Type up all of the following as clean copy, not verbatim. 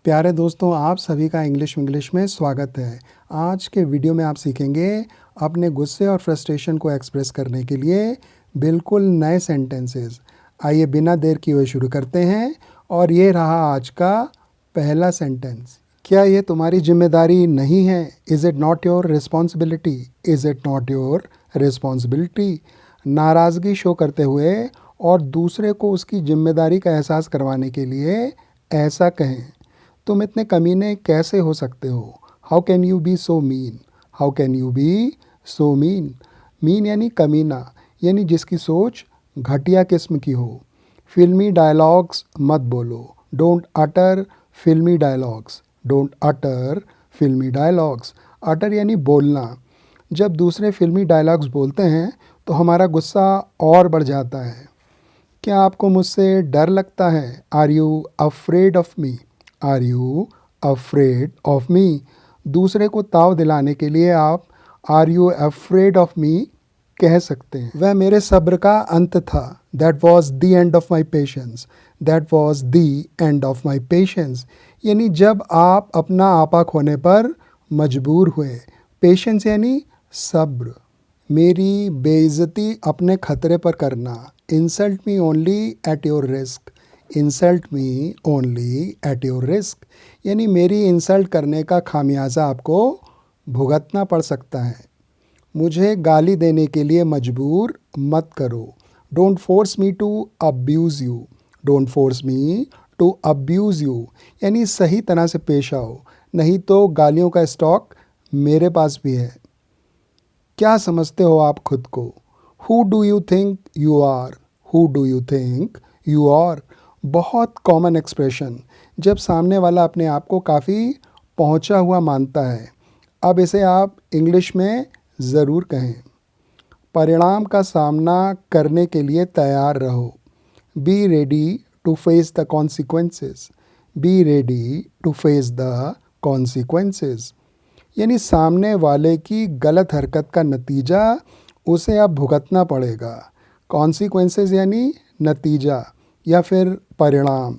प्यारे दोस्तों, आप सभी का इंग्लिश में स्वागत है। आज के वीडियो में आप सीखेंगे अपने गुस्से और फ्रस्ट्रेशन को एक्सप्रेस करने के लिए बिल्कुल नए सेंटेंसेस। आइए बिना देर किए हुए शुरू करते हैं और ये रहा आज का पहला सेंटेंस। क्या ये तुम्हारी जिम्मेदारी नहीं है? Is it not your responsibility? Is it not your responsibility? नाराज़गी शो करते हुए और दूसरे को उसकी जिम्मेदारी का एहसास करवाने के लिए ऐसा कहें, तुम इतने कमीने कैसे हो सकते हो? How can you be so mean? How can you be so mean? Mean यानी कमीना, यानी जिसकी सोच घटिया किस्म की हो। फिल्मी डायलॉग्स मत बोलो। डोंट अटर फिल्मी डायलॉग्स। डोंट अटर फिल्मी डायलॉग्स। अटर यानी बोलना। जब दूसरे फिल्मी डायलॉग्स बोलते हैं तो हमारा गुस्सा और बढ़ जाता है। क्या आपको मुझसे डर लगता है? Are you afraid of me? Are you afraid of me? दूसरे को ताव दिलाने के लिए आप are you afraid of me कह सकते हैं। वह मेरे सब्र का अंत था। That was the end of my patience. That was the end of my patience. यानी जब आप अपना आपा खोने पर मजबूर हुए। पेशेंस यानी सब्र। मेरी बेइज्जती अपने खतरे पर करना। Insult me only at your risk. Insult me only at your risk. यानी मेरी इंसल्ट करने का खामियाजा आपको भुगतना पड़ सकता है। मुझे गाली देने के लिए मजबूर मत करो। Don't force me to abuse you. Don't force me to abuse you. यानी सही तरह से पेश आओ, नहीं तो गालियों का स्टॉक मेरे पास भी है। क्या समझते हो आप खुद को? Who do you think you are? Who do you think you are? बहुत कॉमन एक्सप्रेशन जब सामने वाला अपने आप को काफ़ी पहुंचा हुआ मानता है। अब इसे आप इंग्लिश में ज़रूर कहें। परिणाम का सामना करने के लिए तैयार रहो। Be ready to face the consequences. Be ready to face the consequences. यानी सामने वाले की गलत हरकत का नतीजा उसे अब भुगतना पड़ेगा। कॉन्सिक्वेंसेस यानी नतीजा या फिर परिणाम।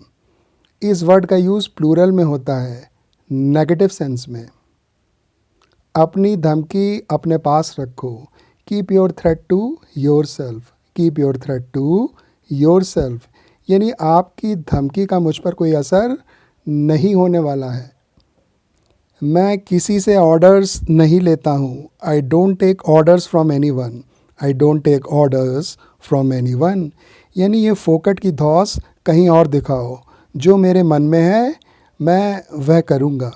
इस वर्ड का यूज़ प्लूरल में होता है, नेगेटिव सेंस में। अपनी धमकी अपने पास रखो। Keep your threat to yourself. Keep your threat to yourself. यानी आपकी धमकी का मुझ पर कोई असर नहीं होने वाला है। मैं किसी से ऑर्डर्स नहीं लेता हूँ। I don't take orders from anyone. I don't take orders from anyone. यानी ये फोकट की धौस कहीं और दिखाओ। जो मेरे मन में है मैं वह करूँगा।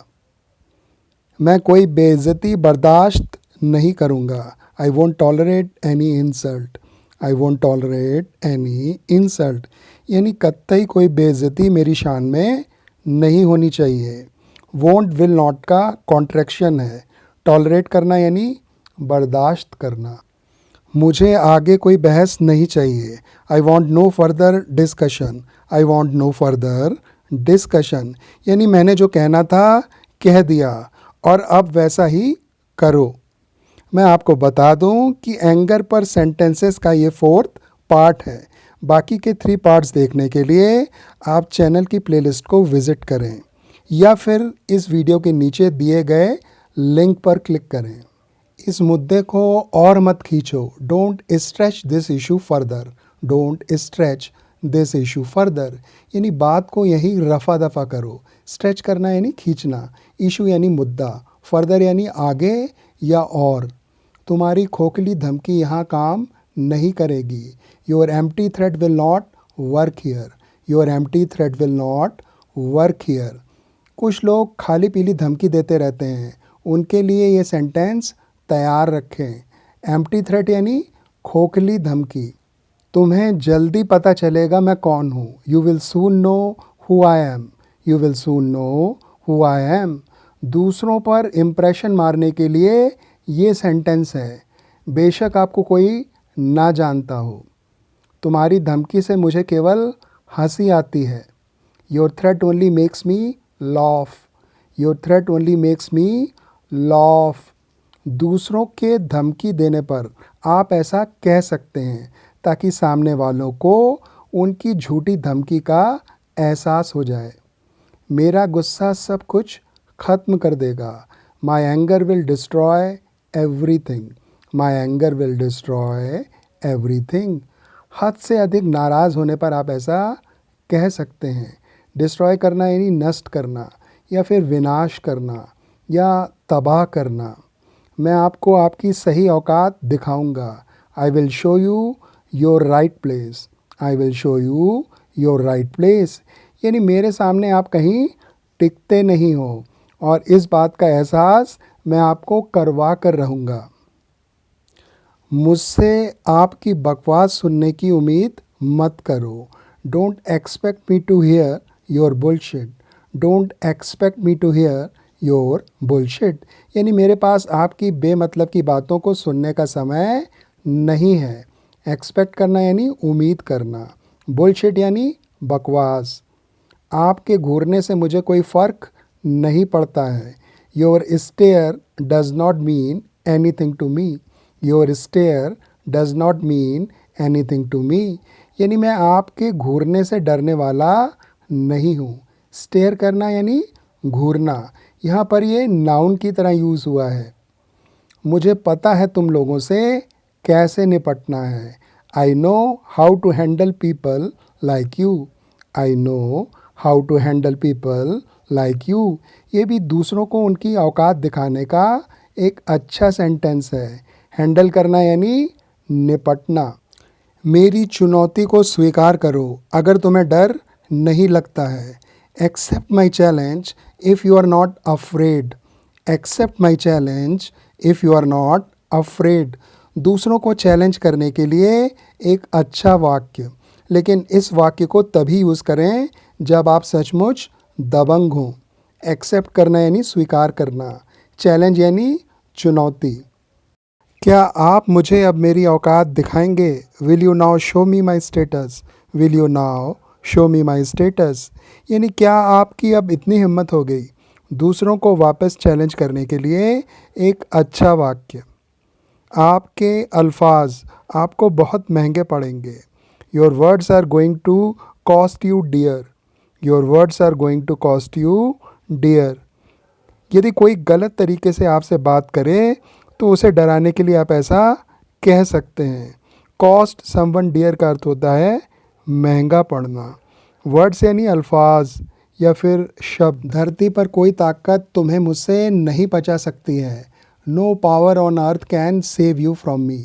मैं कोई बेइज्जती बर्दाश्त नहीं करूँगा। I won't tolerate any insult. I won't tolerate any insult. यानी कतई कोई बेइज्जती मेरी शान में नहीं होनी चाहिए। वोंट विल नॉट का कॉन्ट्रैक्शन है। टॉलरेट करना यानी बर्दाश्त करना। मुझे आगे कोई बहस नहीं चाहिए। I want no further discussion. I want no further discussion. यानी मैंने जो कहना था कह दिया और अब वैसा ही करो। मैं आपको बता दूं कि एंगर पर सेंटेंसेस का ये 4th पार्ट है। बाकी के 3 पार्ट्स देखने के लिए आप चैनल की प्लेलिस्ट को विज़िट करें या फिर इस वीडियो के नीचे दिए गए लिंक पर क्लिक करें। इस मुद्दे को और मत खींचो। Don't stretch this issue further. Don't stretch this issue further. यानी बात को यही रफा दफा करो। स्ट्रेच करना यानी खींचना। इशू यानी मुद्दा। फर्दर यानी आगे या और। तुम्हारी खोखली धमकी यहाँ काम नहीं करेगी। Your empty threat will not work here. Your empty threat will not work here. कुछ लोग खाली पीली धमकी देते रहते हैं, उनके लिए ये सेंटेंस तैयार रखें। एम्प्टी थ्रेट यानी खोखली धमकी। तुम्हें जल्दी पता चलेगा मैं कौन हूँ। You will soon know who I am. You will soon know who I am. दूसरों पर इम्प्रेशन मारने के लिए ये सेंटेंस है, बेशक आपको कोई ना जानता हो। तुम्हारी धमकी से मुझे केवल हंसी आती है। Your threat only makes me loaf. Your threat only makes me loaf. दूसरों के धमकी देने पर आप ऐसा कह सकते हैं ताकि सामने वालों को उनकी झूठी धमकी का एहसास हो जाए। मेरा गुस्सा सब कुछ ख़त्म कर देगा। माई anger will destroy everything. My anger will destroy everything. हद से अधिक नाराज़ होने पर आप ऐसा कह सकते हैं। डिस्ट्रॉय करना यानी नष्ट करना या फिर विनाश करना या तबाह करना। मैं आपको आपकी सही औकात दिखाऊंगा। I will show you your right place. I will show you your right place यानी मेरे सामने आप कहीं टिकते नहीं हो और इस बात का एहसास मैं आपको करवा कर रहूँगा। मुझसे आपकी बकवास सुनने की उम्मीद मत करो। Don't expect me to hear your bullshit. Don't expect me to hear your bullshit यानी मेरे पास आपकी बेमतलब की बातों को सुनने का समय नहीं है। एक्सपेक्ट करना यानी उम्मीद करना। बुलशिट यानी बकवास। आपके घूरने से मुझे कोई फ़र्क नहीं पड़ता है। Your stare does not mean anything to me. Your stare does not mean anything to me यानी मैं आपके घूरने से डरने वाला नहीं हूँ। स्टेयर करना यानी घूरना। यहाँ पर ये नाउन की तरह यूज़ हुआ है। मुझे पता है तुम लोगों से कैसे निपटना है। I know how to handle people like you. I know how to handle people like you ये भी दूसरों को उनकी औकात दिखाने का एक अच्छा सेंटेंस है। हैंडल करना यानी निपटना। मेरी चुनौती को स्वीकार करो अगर तुम्हें डर नहीं लगता है। Accept my challenge if you are not afraid. Accept my challenge if you are not afraid दूसरों को चैलेंज करने के लिए एक अच्छा वाक्य। लेकिन इस वाक्य को तभी यूज़ करें जब आप सचमुच दबंग हों। एक्सेप्ट करना यानी स्वीकार करना। चैलेंज यानी चुनौती। क्या आप मुझे अब मेरी औकात दिखाएंगे? Will you now show me my status. Will you now show me my status यानी क्या आपकी अब इतनी हिम्मत हो गई? दूसरों को वापस चैलेंज करने के लिए एक अच्छा वाक्य। आपके अल्फाज आपको बहुत महंगे पड़ेंगे। Your words are going to cost you dear. Your words are going to cost you dear यदि कोई गलत तरीके से आपसे बात करे तो उसे डराने के लिए आप ऐसा कह सकते हैं। कॉस्ट समवन डियर का अर्थ होता है महंगा पड़ना। वर्ड्स यानी अल्फाज या फिर शब्द। धरती पर कोई ताकत तुम्हें मुझसे नहीं बचा सकती है। No power on earth can save you from me.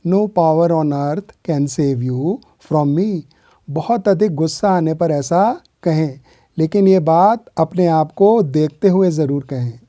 No power on earth can save you from me बहुत अधिक गुस्सा आने पर ऐसा कहें लेकिन ये बात अपने आप को देखते हुए ज़रूर कहें।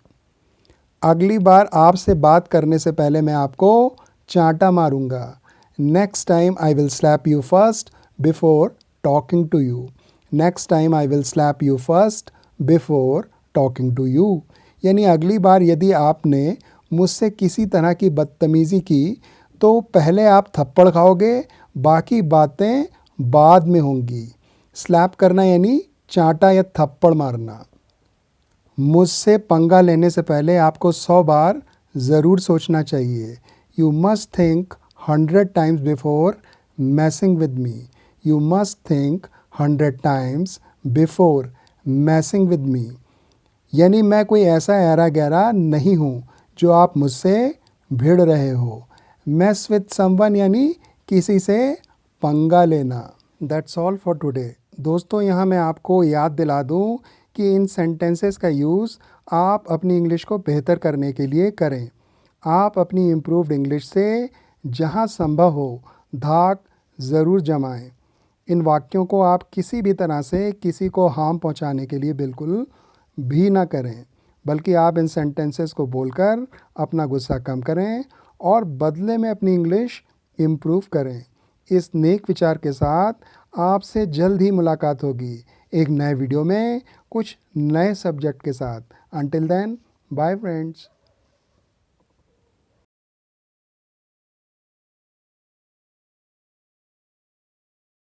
अगली बार आपसे बात करने से पहले मैं आपको चांटा मारूंगा। Next time I will slap you first before talking to you. Next time I will slap you first before talking to you यानी अगली बार यदि आपने मुझसे किसी तरह की बदतमीज़ी की तो पहले आप थप्पड़ खाओगे, बाकी बातें बाद में होंगी। स्लैप करना यानी चांटा या थप्पड़ मारना। मुझसे पंगा लेने से पहले आपको 100 बार ज़रूर सोचना चाहिए। You must think 100 times before मैसिंग with me. You must think 100 times before मैसिंग with me यानी मैं कोई ऐसा ऐरा गहरा नहीं हूँ जो आप मुझसे भिड़ रहे हो। मैस विद समवन यानी किसी से पंगा लेना। That's all for today. दोस्तों यहाँ मैं आपको याद दिला दूँ कि इन सेंटेंसेस का यूज़ आप अपनी इंग्लिश को बेहतर करने के लिए करें। आप अपनी इम्प्रूव्ड इंग्लिश से जहाँ संभव हो धाक ज़रूर जमाएं। इन वाक्यों को आप किसी भी तरह से किसी को हार्म पहुँचाने के लिए बिल्कुल भी ना करें, बल्कि आप इन सेंटेंसेस को बोलकर अपना गुस्सा कम करें और बदले में अपनी इंग्लिश इम्प्रूव करें। इस नेक विचार के साथ आपसे जल्द ही मुलाकात होगी एक नए वीडियो में कुछ नए सब्जेक्ट के साथ। Until then, bye friends.